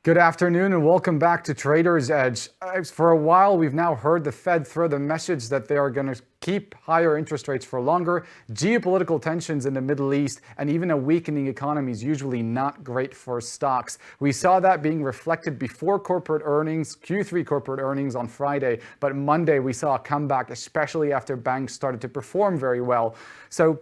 Good afternoon and welcome back to Trader's Edge. For a while, we've now heard the Fed throw the message that they are going to keep higher interest rates for longer. Geopolitical tensions in the Middle East and even a weakening economy is usually not great for stocks. We saw that being reflected before corporate earnings, Q3 corporate earnings on Friday, but Monday we saw a comeback, especially after banks started to perform very well. So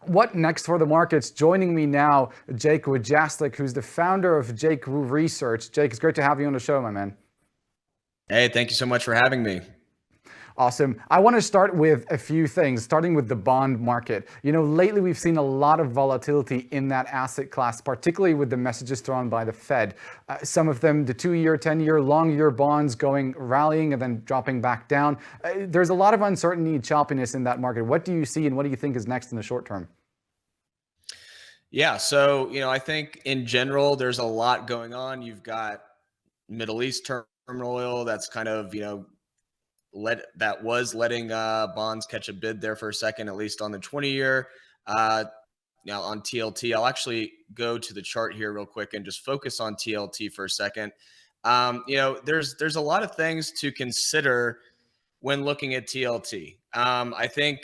what next for the markets? Joining me now, Jake Wujastyk, who's the founder of Jake Wu Research. Jake, it's great to have you on the show, my man. Hey, thank you so much for having me. Awesome. I want to start with a few things, starting with the bond market. Lately we've seen a lot of volatility in that asset class, particularly with the messages thrown by the Fed. Some of them, the 2-year, 10-year, long-year bonds rallying and then dropping back down. There's a lot of uncertainty and choppiness in that market. What do you see and what do you think is next in the short term? Yeah, so, I think in general, there's a lot going on. You've got Middle East turmoil that's kind of, letting bonds catch a bid there for a second, at least on the 20-year. Now on TLT, I'll actually go to the chart here real quick and just focus on TLT for a second. There's a lot of things to consider when looking at TLT. I think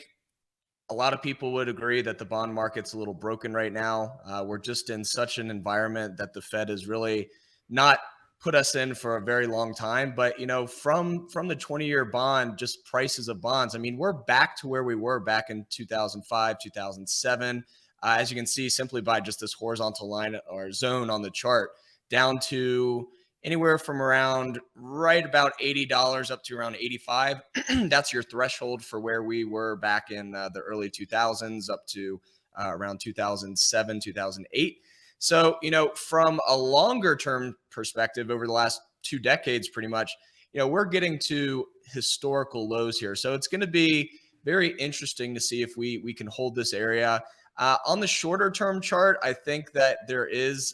a lot of people would agree that the bond market's a little broken right now. We're just in such an environment that the Fed has really not put us in for a very long time. But, from the 20-year bond, just prices of bonds, I mean, we're back to where we were back in 2005, 2007. As you can see, simply by just this horizontal line or zone on the chart, down to anywhere from around right about $80 up to around 85. That's your threshold for where we were back in the early 2000s up to around 2007, 2008. So, from a longer term perspective over the last 2 decades, pretty much, we're getting to historical lows here. So it's going to be very interesting to see if we can hold this area. On the shorter term chart, I think that there is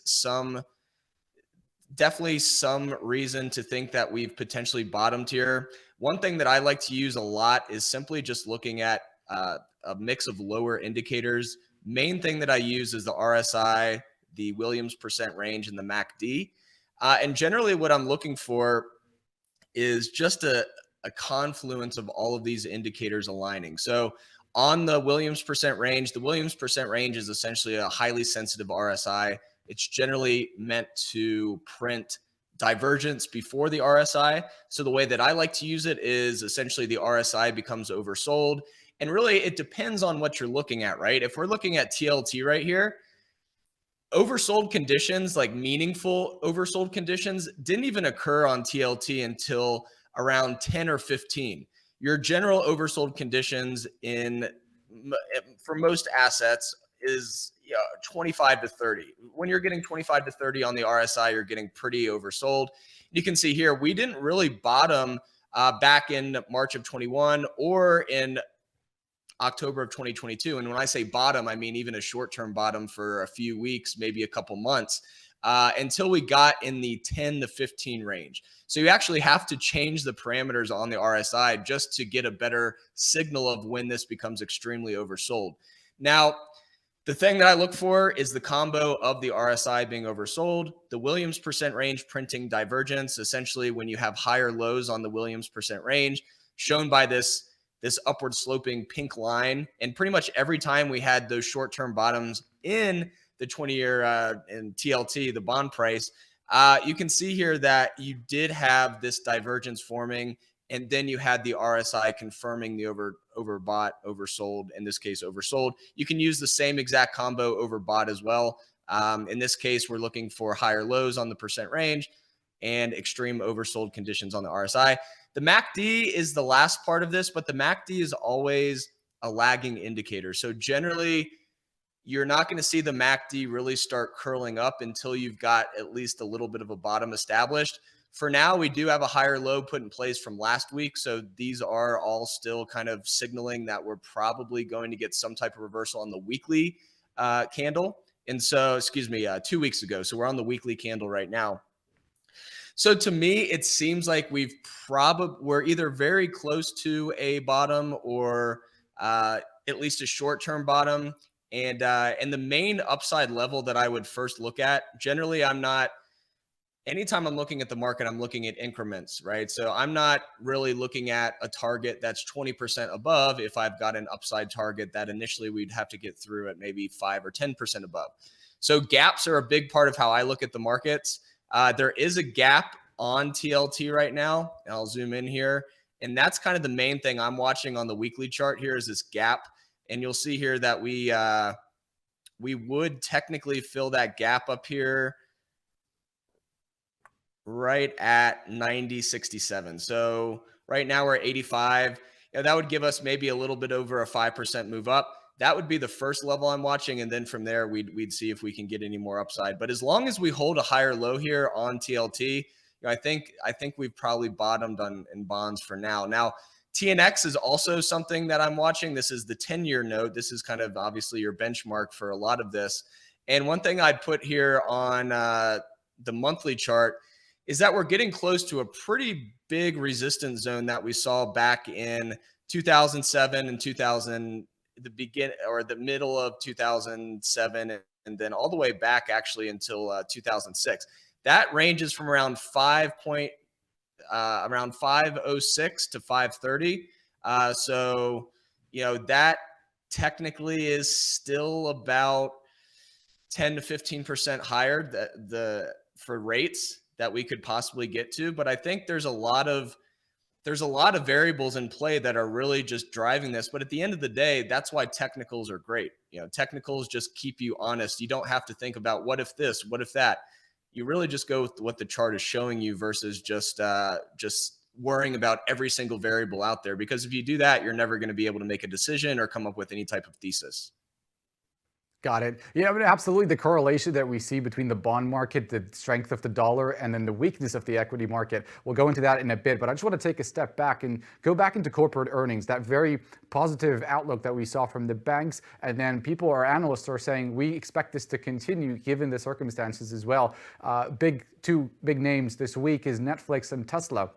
definitely some reason to think that we've potentially bottomed here. One thing that I like to use a lot is simply just looking at a mix of lower indicators. Main thing that I use is the RSI, the Williams percent range, and the MACD. And generally what I'm looking for is just a confluence of all of these indicators aligning. So on the Williams percent range, the Williams percent range is essentially a highly sensitive RSI. It's generally meant to print divergence before the RSI. So the way that I like to use it is essentially the RSI becomes oversold. And really, it depends on what you're looking at, right? If we're looking at TLT right here, oversold conditions, like meaningful oversold conditions, didn't even occur on TLT until around 10 or 15. Your general oversold conditions for most assets is 25 to 30. When you're getting 25 to 30 on the RSI, you're getting pretty oversold. You can see here, we didn't really bottom back in March of 21 or in October of 2022. And when I say bottom, I mean even a short-term bottom for a few weeks, maybe a couple months, until we got in the 10 to 15 range. So you actually have to change the parameters on the RSI just to get a better signal of when this becomes extremely oversold. Now, the thing that I look for is the combo of the RSI being oversold, the Williams percent range printing divergence, essentially when you have higher lows on the Williams percent range, shown by this upward sloping pink line. And pretty much every time we had those short-term bottoms in the 20-year and TLT, the bond price, you can see here that you did have this divergence forming, and then you had the RSI confirming the overbought, oversold, in this case, oversold. You can use the same exact combo overbought as well. In this case, we're looking for higher lows on the percent range and extreme oversold conditions on the RSI. The MACD is the last part of this, but the MACD is always a lagging indicator. So generally, you're not going to see the MACD really start curling up until you've got at least a little bit of a bottom established. For now, we do have a higher low put in place from last week. So these are all still kind of signaling that we're probably going to get some type of reversal on the weekly candle. And so, 2 weeks ago. So we're on the weekly candle right now. So to me, it seems like we're either very close to a bottom or at least a short-term bottom. And the main upside level that I would first look at, generally, I'm not anytime I'm looking at the market, I'm looking at increments, right? So I'm not really looking at a target that's 20% above if I've got an upside target that initially we'd have to get through at maybe 5 or 10% above. So gaps are a big part of how I look at the markets. There is a gap on TLT right now. I'll zoom in here. And that's kind of the main thing I'm watching on the weekly chart here is this gap. And you'll see here that we would technically fill that gap up here right at 90.67. So right now we're at 85. That would give us maybe a little bit over a 5% move up. That would be the first level I'm watching. And then from there, we'd see if we can get any more upside. But as long as we hold a higher low here on TLT, I think we've probably bottomed in bonds for now. Now, TNX is also something that I'm watching. This is the 10-year note. This is kind of obviously your benchmark for a lot of this. And one thing I'd put here on the monthly chart is that we're getting close to a pretty big resistance zone that we saw back in 2007 and the middle of 2007, and then all the way back actually until 2006. That ranges from around 506 to 530. So that technically is still about 10 to 15% higher for rates that we could possibly get to. But I think there's a lot of variables in play that are really just driving this. But at the end of the day, that's why technicals are great. Technicals just keep you honest. You don't have to think about what if this, what if that. You really just go with what the chart is showing you versus just worrying about every single variable out there. Because if you do that, you're never going to be able to make a decision or come up with any type of thesis. Got it. Yeah, but absolutely the correlation that we see between the bond market, the strength of the dollar, and then the weakness of the equity market. We'll go into that in a bit, but I just want to take a step back and go back into corporate earnings, that very positive outlook that we saw from the banks. And then people or analysts are saying, we expect this to continue given the circumstances as well. Two big names this week is Netflix and Tesla.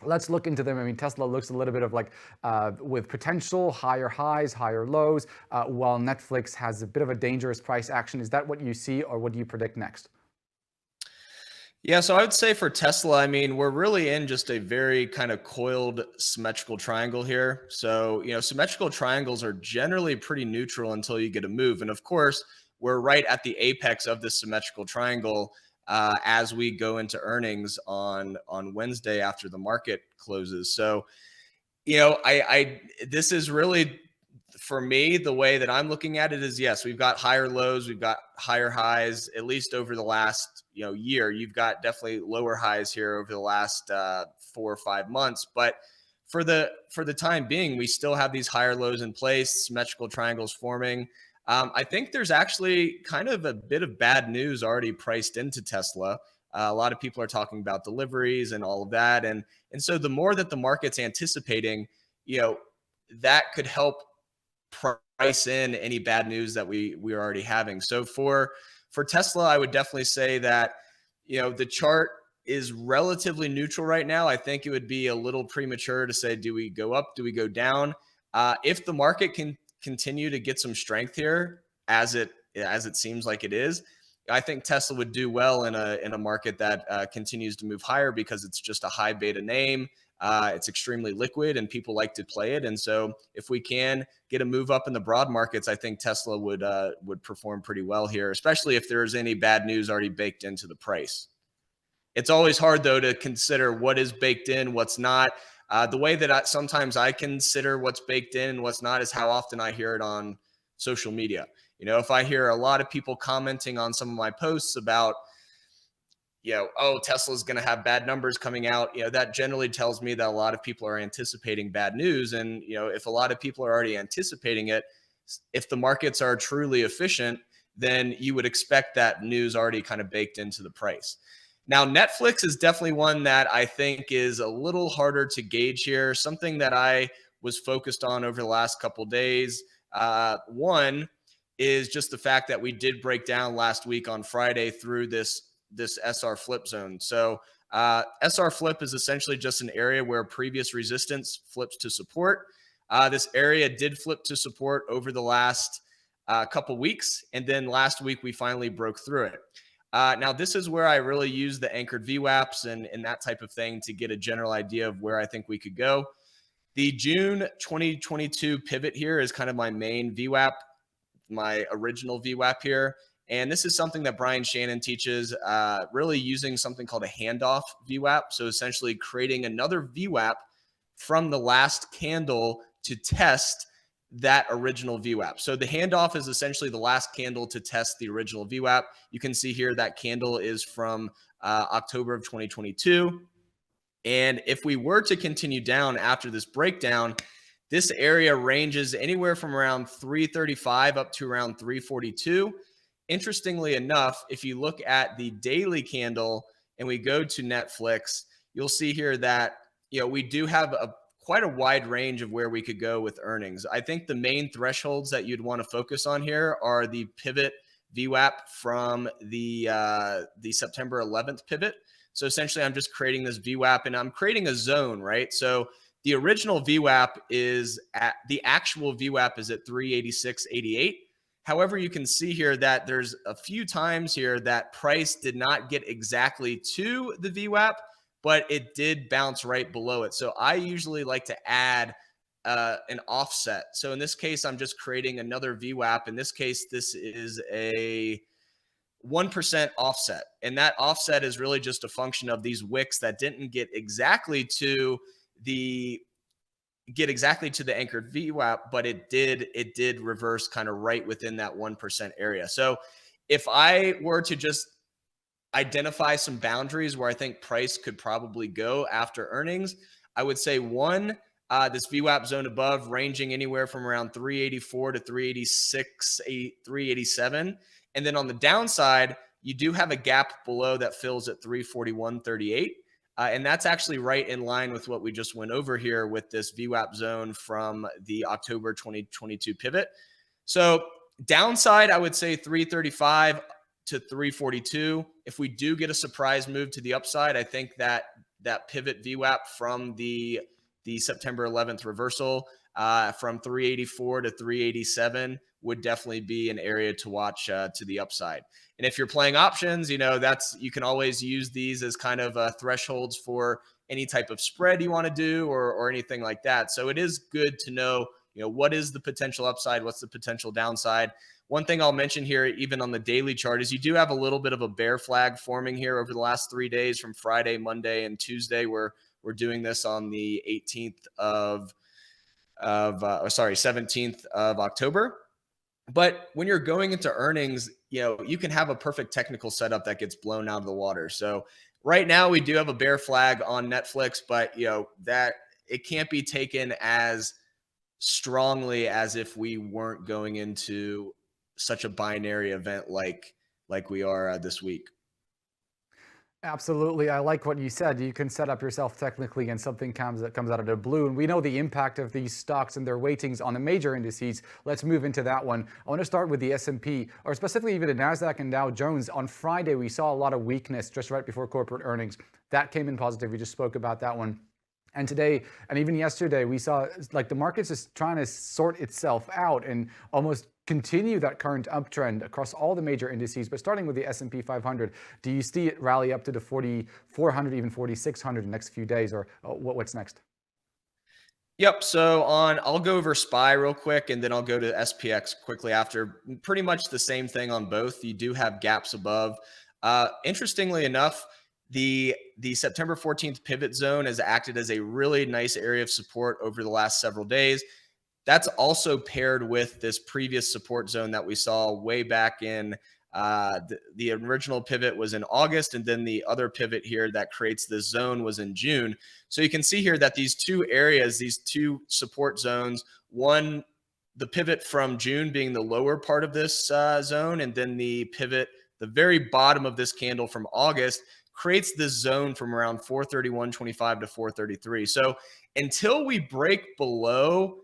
Let's look into them. I mean, Tesla looks a little bit of like with potential higher highs, higher lows, while Netflix has a bit of a dangerous price action. Is that what you see, or what do you predict next? Yeah, so I would say for Tesla, I mean, we're really in just a very kind of coiled symmetrical triangle here. So, symmetrical triangles are generally pretty neutral until you get a move. And of course, we're right at the apex of this symmetrical triangle as we go into earnings on Wednesday after the market closes. So, this is really, for me, the way that I'm looking at it is, yes, we've got higher lows, we've got higher highs, at least over the last year. You've got definitely lower highs here over the last 4 or 5 months, but for the time being, we still have these higher lows in place, symmetrical triangles forming. I think there's actually kind of a bit of bad news already priced into Tesla. A lot of people are talking about deliveries and all of that. And so the more that the market's anticipating, that could help price in any bad news that we're already having. So for Tesla, I would definitely say that, the chart is relatively neutral right now. I think it would be a little premature to say, do we go up? Do we go down? If the market can continue to get some strength here, as it seems like it is, I think Tesla would do well in a market that continues to move higher, because it's just a high beta name. It's extremely liquid and people like to play it. And so if we can get a move up in the broad markets, I think Tesla would perform pretty well here, especially if there's any bad news already baked into the price. It's always hard, though, to consider what is baked in, what's not. The way that sometimes I consider what's baked in and what's not is how often I hear it on social media. If I hear a lot of people commenting on some of my posts about, oh, Tesla's going to have bad numbers coming out, that generally tells me that a lot of people are anticipating bad news. And, if a lot of people are already anticipating it, if the markets are truly efficient, then you would expect that news already kind of baked into the price. Now, Netflix is definitely one that I think is a little harder to gauge here. Something that I was focused on over the last couple of days. One is just the fact that we did break down last week on Friday through this SR flip zone. So SR flip is essentially just an area where previous resistance flips to support. This area did flip to support over the last couple weeks, and then last week we finally broke through it. Now, this is where I really use the anchored VWAPs and that type of thing to get a general idea of where I think we could go. The June 2022 pivot here is kind of my main VWAP, my original VWAP here. And this is something that Brian Shannon teaches, really using something called a handoff VWAP. So essentially creating another VWAP from the last candle to test that original VWAP. So the handoff is essentially the last candle to test the original VWAP. You can see here that candle is from October of 2022. And if we were to continue down after this breakdown, this area ranges anywhere from around 335 up to around 342. Interestingly enough, if you look at the daily candle and we go to Netflix, you'll see here that we do have quite a wide range of where we could go with earnings. I think the main thresholds that you'd want to focus on here are the pivot VWAP from the September 11th pivot. So essentially, I'm just creating this VWAP and I'm creating a zone, right? So the original VWAP is the actual VWAP is at 386.88. However, you can see here that there's a few times here that price did not get exactly to the VWAP, but it did bounce right below it. So I usually like to add an offset. So in this case, I'm just creating another VWAP. In this case, this is a 1% offset. And that offset is really just a function of these wicks that didn't get exactly to the anchored VWAP, but it did reverse kind of right within that 1% area. So if I were to just identify some boundaries where I think price could probably go after earnings, I would say one, this VWAP zone above ranging anywhere from around 384 to 386, 387. And then on the downside, you do have a gap below that fills at 341.38. And that's actually right in line with what we just went over here with this VWAP zone from the October 2022 pivot. So downside, I would say 335 to 342. If we do get a surprise move to the upside, I think that pivot VWAP from the September 11th reversal from 384 to 387 would definitely be an area to watch to the upside. And if you're playing options, you can always use these as kind of thresholds for any type of spread you want to do or anything like that. So it is good to know, what is the potential upside? What's the potential downside? One thing I'll mention here, even on the daily chart, is you do have a little bit of a bear flag forming here over the last 3 days from Friday, Monday, and Tuesday. We're doing this on the 17th of October. But when you're going into earnings, you can have a perfect technical setup that gets blown out of the water. So right now we do have a bear flag on Netflix, but that it can't be taken as strongly as if we weren't going into such a binary event like we are this week. Absolutely. I like what you said. You can set up yourself technically and something comes out of the blue. And we know the impact of these stocks and their weightings on the major indices. Let's move into that one. I want to start with the S&P, or specifically even the NASDAQ and Dow Jones. On Friday, we saw a lot of weakness just right before corporate earnings. That came in positive. We just spoke about that one. And today, and even yesterday, we saw like the market's just trying to sort itself out and almost continue that current uptrend across all the major indices. But starting with the S&P 500, do you see it rally up to the 4,400, even 4,600 in the next few days, or what's next? Yep. So I'll go over SPY real quick, and then I'll go to SPX quickly after. Pretty much the same thing on both. You do have gaps above. Interestingly enough, the September 14th pivot zone has acted as a really nice area of support over the last several days. That's also paired with this previous support zone that we saw way back in the original pivot was in August, and then the other pivot here that creates this zone was in June. So you can see here that these two areas, these two support zones, one, the pivot from June being the lower part of this zone, and then the pivot, the very bottom of this candle from August, creates this zone from around 431.25 to 433. So until we break below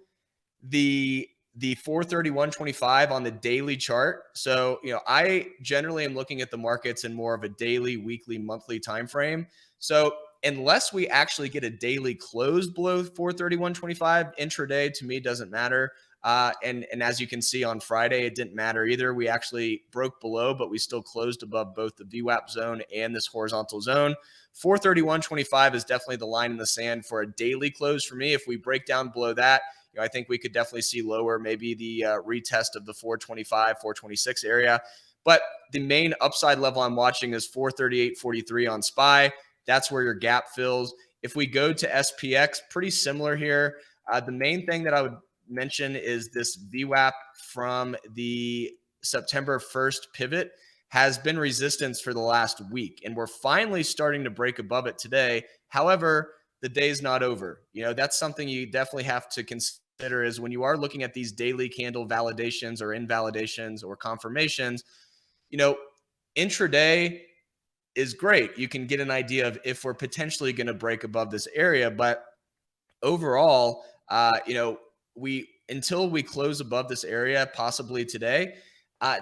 the 431.25 on the daily chart. So, I generally am looking at the markets in more of a daily, weekly, monthly time frame. So unless we actually get a daily close below 431.25, intraday to me doesn't matter. And as you can see on Friday, it didn't matter either. We actually broke below, but we still closed above both the VWAP zone and this horizontal zone. 431.25 is definitely the line in the sand for a daily close for me. If we break down below that, I think we could definitely see lower, maybe the retest of the 425, 426 area. But the main upside level I'm watching is 438.43 on SPY. That's where your gap fills. If we go to SPX, pretty similar here. The main thing that I would mention is this VWAP from the September 1st pivot has been resistance for the last week, and we're finally starting to break above it today. However, the day's not over. That's something you definitely have to consider is when you are looking at these daily candle validations or invalidations or confirmations, intraday is great. You can get an idea of if we're potentially going to break above this area, but overall, until we close above this area, possibly today,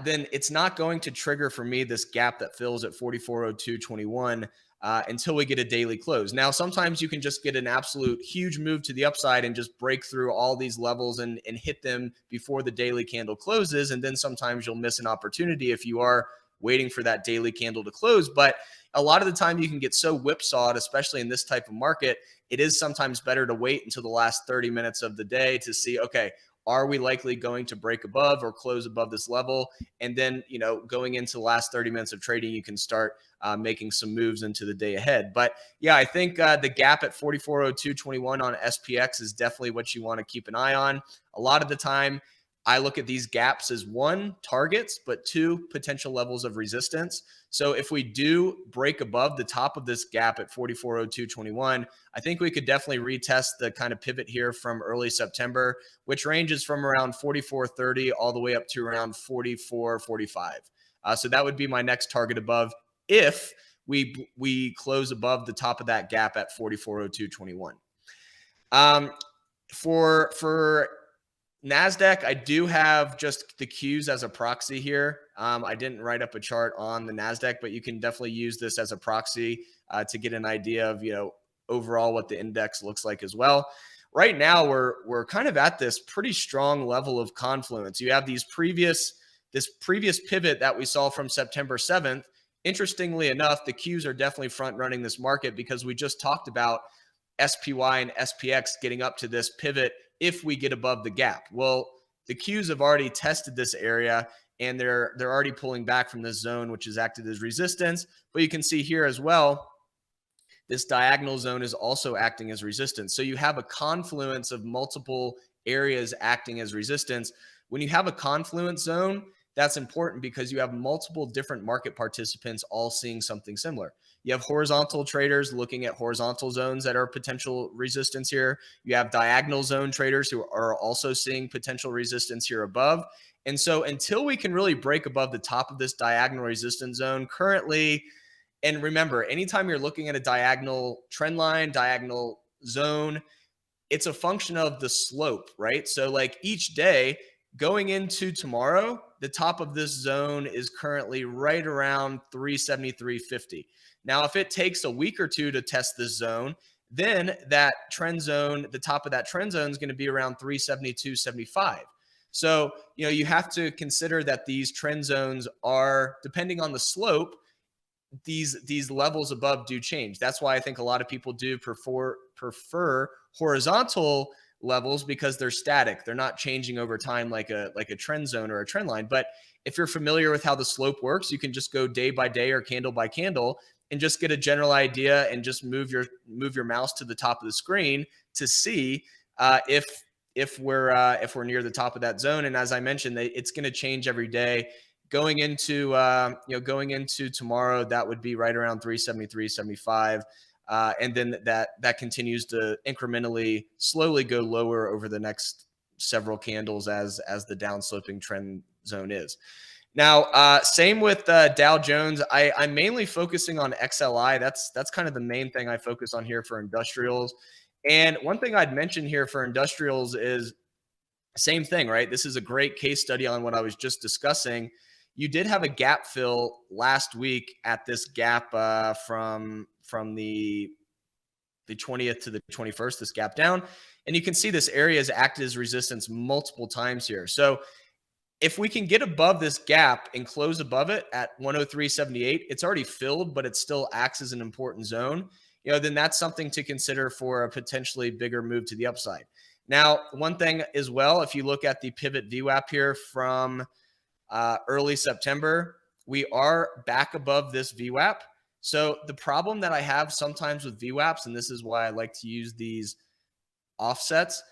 then it's not going to trigger for me this gap that fills at 4402.21 until we get a daily close. Now, sometimes you can just get an absolute huge move to the upside and just break through all these levels and hit them before the daily candle closes. And then sometimes you'll miss an opportunity if you are waiting for that daily candle to close. But a lot of the time you can get so whipsawed, especially in this type of market, it is sometimes better to wait until the last 30 minutes of the day to see, okay, are we likely going to break above or close above this level? And then, going into the last 30 minutes of trading, you can start making some moves into the day ahead. But yeah, I think the gap at 4402.21 on SPX is definitely what you want to keep an eye on. A lot of the time, I look at these gaps as one, targets, but two, potential levels of resistance. So if we do break above the top of this gap at 4402.21, I think we could definitely retest the kind of pivot here from early September, which ranges from around 44.30 all the way up to around 44.45. So that would be my next target above if we close above the top of that gap at 4402.21. For NASDAQ, I do have just the Qs as a proxy here. I didn't write up a chart on the NASDAQ, but you can definitely use this as a proxy to get an idea of, overall what the index looks like as well. Right now, we're kind of at this pretty strong level of confluence. You have this previous pivot that we saw from September 7th. Interestingly enough, the Qs are definitely front running this market because we just talked about SPY and SPX getting up to this pivot if we get above the gap. Well, the Qs have already tested this area and they're already pulling back from this zone, which has acted as resistance. But you can see here as well, this diagonal zone is also acting as resistance. So you have a confluence of multiple areas acting as resistance. When you have a confluence zone, that's important because you have multiple different market participants all seeing something similar. You have horizontal traders looking at horizontal zones that are potential resistance here. You have diagonal zone traders who are also seeing potential resistance here above. And so until we can really break above the top of this diagonal resistance zone currently, and remember, anytime you're looking at a diagonal trend line, diagonal zone, it's a function of the slope, right? So like each day going into tomorrow, the top of this zone is currently right around 373.50. Now, if it takes a week or two to test this zone, then that trend zone, the top of that trend zone is going to be around 372.75. So, you have to consider that these trend zones are, depending on the slope, these levels above do change. That's why I think a lot of people do prefer horizontal levels because they're static. They're not changing over time like a trend zone or a trend line. But if you're familiar with how the slope works, you can just go day by day or candle by candle and just get a general idea and just move your mouse to the top of the screen to see if we're near the top of that zone. And as I mentioned, it's going to change every day. Going into tomorrow, that would be right around 373.75. And then that continues to incrementally slowly go lower over the next several candles as the downsloping trend zone is. Now, same with Dow Jones. I'm mainly focusing on XLI. That's kind of the main thing I focus on here for industrials. And one thing I'd mention here for industrials is same thing, right? This is a great case study on what I was just discussing. You did have a gap fill last week at this gap from the the 20th to the 21st, this gap down. And you can see this area has acted as resistance multiple times here. So if we can get above this gap and close above it at 103.78, it's already filled, but it still acts as an important zone, then that's something to consider for a potentially bigger move to the upside. Now, one thing as well, if you look at the pivot VWAP here from early September, we are back above this VWAP. So the problem that I have sometimes with VWAPs, and this is why I like to use these offsets,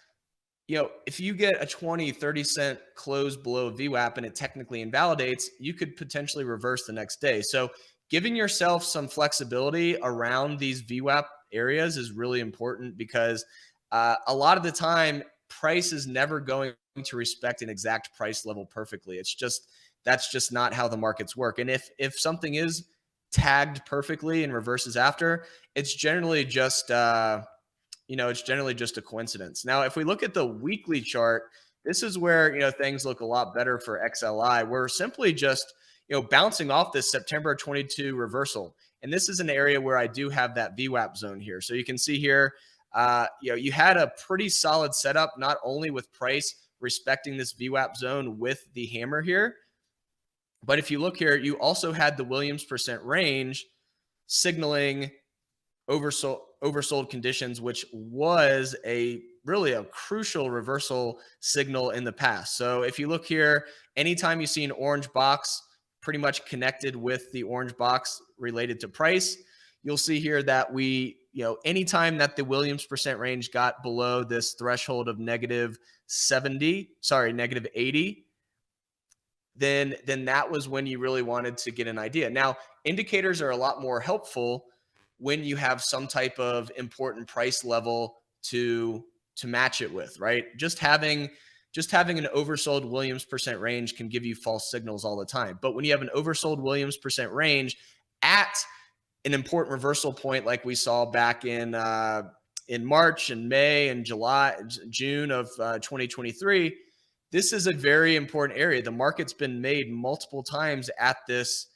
if you get a 20, 30 cent close below VWAP and it technically invalidates, you could potentially reverse the next day. So giving yourself some flexibility around these VWAP areas is really important, because a lot of the time, price is never going to respect an exact price level perfectly. That's just not how the markets work. And if something is tagged perfectly and reverses after, it's generally just it's generally just a coincidence. Now, if we look at the weekly chart, this is where things look a lot better for XLI. We're simply just bouncing off this September 22 reversal, and this is an area where I do have that VWAP zone here. So you can see here, you had a pretty solid setup, not only with price respecting this VWAP zone with the hammer here, but if you look here, you also had the Williams percent range signaling oversold conditions, which was really a crucial reversal signal in the past. So if you look here, anytime you see an orange box pretty much connected with the orange box related to price, you'll see here that anytime that the Williams percent range got below this threshold of negative 80, then that was when you really wanted to get an idea. Now, indicators are a lot more helpful when you have some type of important price level to match it with, right? Just having an oversold Williams percent range can give you false signals all the time. But when you have an oversold Williams percent range at an important reversal point, like we saw back in March and May and June of 2023, this is a very important area. The market's been made multiple times at this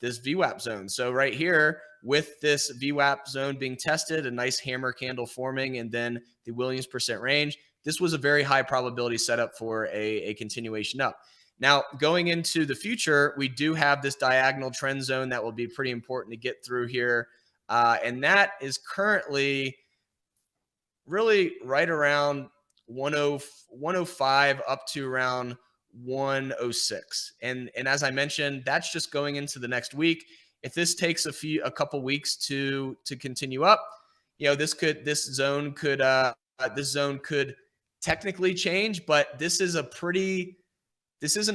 VWAP zone. So right here, with this VWAP zone being tested, a nice hammer candle forming, and then the Williams percent range, this was a very high probability setup for a continuation up. Now, going into the future, we do have this diagonal trend zone that will be pretty important to get through here. And that is currently really right around 105 up to around 106. And as I mentioned, that's just going into the next week. If this takes a couple weeks to continue up, this zone could technically change, but this isn't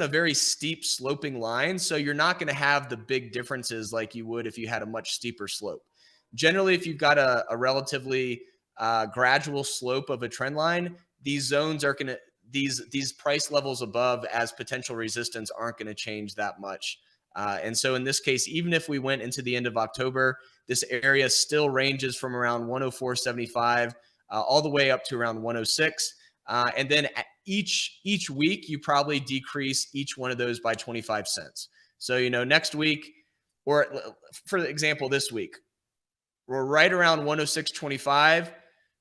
a very steep sloping line, so you're not going to have the big differences like you would if you had a much steeper slope. Generally, if you've got a relatively gradual slope of a trend line, these zones are going to these price levels above as potential resistance aren't going to change that much. And so in this case, even if we went into the end of October, this area still ranges from around 104.75 all the way up to around 106. And then each week, you probably decrease each one of those by 25 cents. So, next week, or for example, this week, we're right around 106.25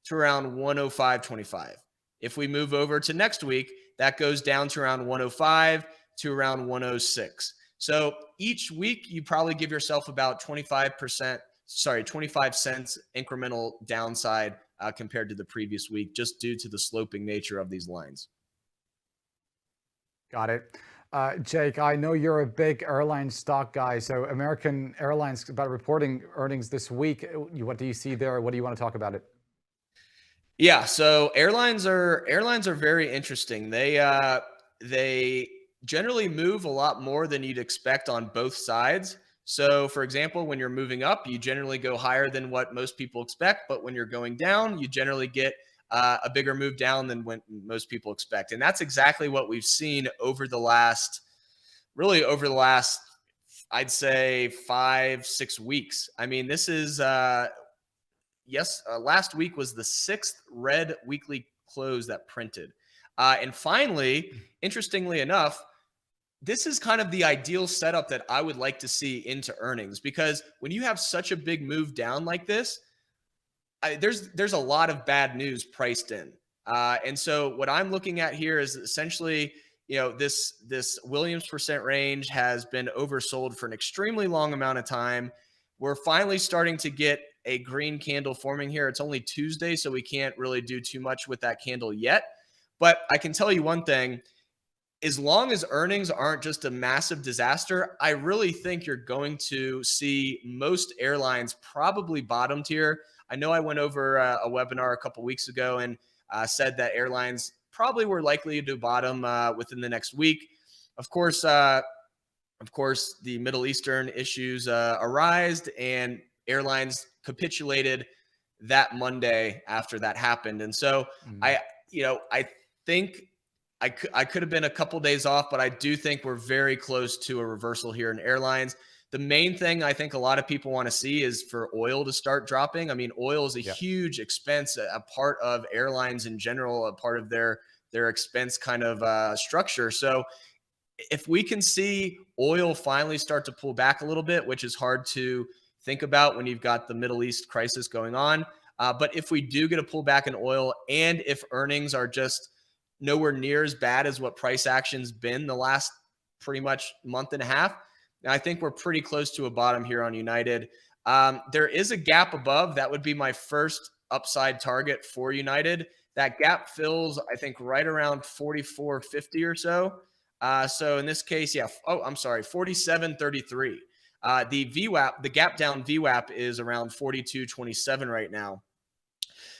to around 105.25. If we move over to next week, that goes down to around 105 to around 106. So each week, you probably give yourself about 25 cents incremental downside compared to the previous week, just due to the sloping nature of these lines. Got it. Jake, I know you're a big airline stock guy. So American Airlines about reporting earnings this week. What do you see there? What do you want to talk about it? Yeah, so airlines are very interesting. They generally move a lot more than you'd expect on both sides. So for example, when you're moving up, you generally go higher than what most people expect. But when you're going down, you generally get a bigger move down than what most people expect. And that's exactly what we've seen over the last, I'd say 5-6 weeks. I mean, this is, last week was the 6th red weekly close that printed. And finally, interestingly enough, this is kind of the ideal setup that I would like to see into earnings, because when you have such a big move down like this, there's a lot of bad news priced in. And so what I'm looking at here is essentially, this Williams percent range has been oversold for an extremely long amount of time. We're finally starting to get a green candle forming here. It's only Tuesday, so we can't really do too much with that candle yet. But I can tell you one thing, as long as earnings aren't just a massive disaster, I really think you're going to see most airlines probably bottomed here. I know I went over a webinar a couple weeks ago and said that airlines probably were likely to bottom within the next week. Of course, the Middle Eastern issues arised, and airlines capitulated that Monday after that happened. And so I think I could have been a couple days off, but I do think we're very close to a reversal here in airlines. The main thing I think a lot of people want to see is for oil to start dropping. I mean, oil is a huge expense, a part of airlines in general, a part of their expense kind of structure. So if we can see oil finally start to pull back a little bit, which is hard to think about when you've got the Middle East crisis going on. But if we do get a pullback in oil, and if earnings are just nowhere near as bad as what price action's been the last pretty much month and a half, I think we're pretty close to a bottom here on United. There is a gap above. That would be my first upside target for United. That gap fills, I think, right around 44.50 or so. So in this case, 47.33. The VWAP, the gap down VWAP is around 42.27 right now.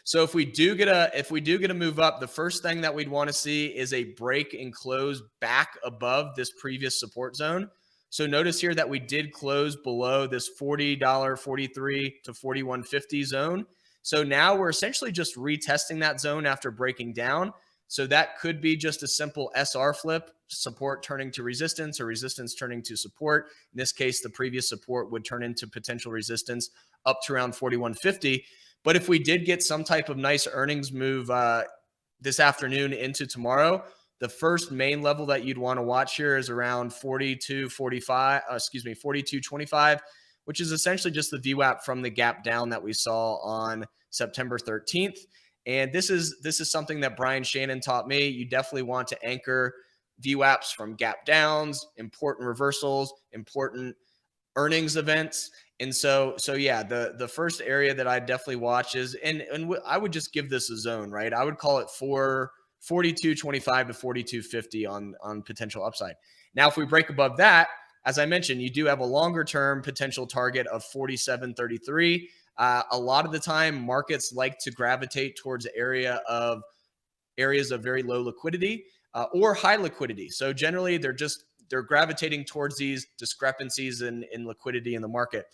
So if we do get a move up, the first thing that we'd want to see is a break and close back above this previous support zone. So notice here that we did close below this $40.43 to $41.50 zone. So now we're essentially just retesting that zone after breaking down. So that could be just a simple SR flip, support turning to resistance or resistance turning to support. In this case, the previous support would turn into potential resistance up to around 41.50. But if we did get some type of nice earnings move this afternoon into tomorrow, the first main level that you'd want to watch here is around 42.25, which is essentially just the VWAP from the gap down that we saw on September 13th. And this is something that Brian Shannon taught me. You definitely want to anchor VWAPs from gap downs, important reversals, important earnings events. And so yeah, the first area that I definitely watch is, and I would just give this a zone, right? I would call it 42.25 to 42.50 on potential upside. Now, if we break above that, as I mentioned, you do have a longer term potential target of 47.33. A lot of the time, markets like to gravitate towards areas of very low liquidity or high liquidity. So generally, they're gravitating towards these discrepancies in liquidity in the market.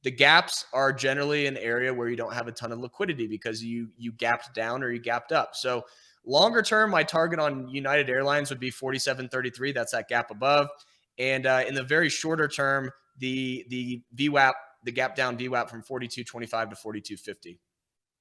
The gaps are generally an area where you don't have a ton of liquidity because you gapped down or you gapped up. So longer term, my target on United Airlines would be 47.33. That's that gap above. And in the very shorter term, the VWAP, the gap down VWAP from 42.25 to 42.50.